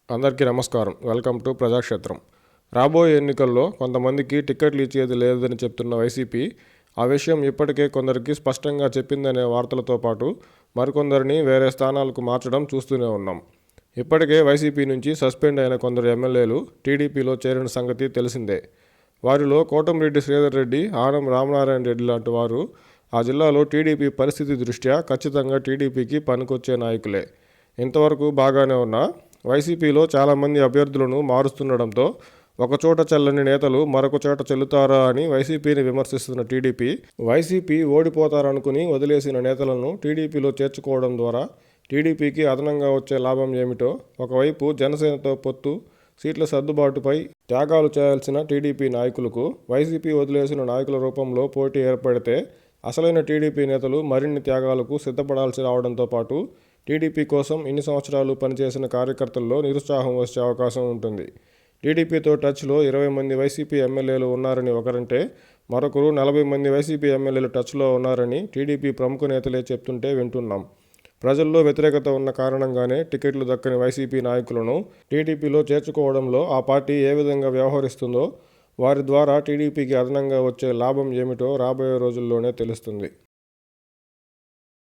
అందరికీ నమస్కారం. Welcome to Prajakshetram. రాబోయే ఎన్నికల్లో కొంతమందికి టికెట్లు ఇచ్చేది లేదని చెప్తున్న వైసీపీ ఆ విషయం ఇప్పటికే కొందరికి స్పష్టంగా చెప్పిందనే వార్తలతో పాటు మరికొందరిని వేరే స్థానాలకు మార్చడం చూస్తూనే ఉన్నాం. ఇప్పటికే వైసీపీ నుంచి సస్పెండ్ అయిన కొందరు ఎమ్మెల్యేలు టీడీపీలో చేరిన సంగతి తెలిసిందే. వారిలో కోటంరెడ్డి శ్రీధర్ రెడ్డి, ఆనం రామనారాయణ రెడ్డి లాంటి వారు ఆ జిల్లాలో టీడీపీ పరిస్థితి దృష్ట్యా ఖచ్చితంగా టీడీపీకి పనికొచ్చే నాయకులే. ఇంతవరకు బాగానే ఉన్నా వైసీపీలో చాలామంది అభ్యర్థులను మారుస్తుండడంతో ఒకచోట చెల్లని నేతలు మరొక చోట చెల్లుతారా అని వైసీపీని విమర్శిస్తున్న టీడీపీ, వైసీపీ ఓడిపోతారనుకుని వదిలేసిన నేతలను టీడీపీలో చేర్చుకోవడం ద్వారా టీడీపీకి అదనంగా వచ్చే లాభం ఏమిటో, ఒకవైపు జనసేనతో పొత్తు, సీట్ల సర్దుబాటుపై త్యాగాలు చేయాల్సిన టీడీపీ నాయకులకు వైసీపీ వదిలేసిన నాయకుల రూపంలో పోటీ ఏర్పడితే అసలైన టీడీపీ నేతలు మరిన్ని త్యాగాలకు సిద్ధపడాల్సి రావడంతో పాటు టీడీపీ కోసం ఇన్ని సంవత్సరాలు పనిచేసిన కార్యకర్తల్లో నిరుత్సాహం వచ్చే అవకాశం ఉంటుంది. టీడీపీతో టచ్లో 20 మంది వైసీపీ ఎమ్మెల్యేలు ఉన్నారని ఒకరంటే, మరొకరు 40 మంది వైసీపీ ఎమ్మెల్యేలు టచ్లో ఉన్నారని టీడీపీ ప్రముఖ నేతలే చెప్తుంటే వింటున్నాం. ప్రజల్లో వ్యతిరేకత ఉన్న కారణంగానే టికెట్లు దక్కని వైసీపీ నాయకులను టీడీపీలో చేర్చుకోవడంలో ఆ పార్టీ ఏ విధంగా వ్యవహరిస్తుందో, వారి ద్వారా టీడీపీకి అదనంగా వచ్చే లాభం ఏమిటో రాబోయే రోజుల్లోనే తెలుస్తుంది.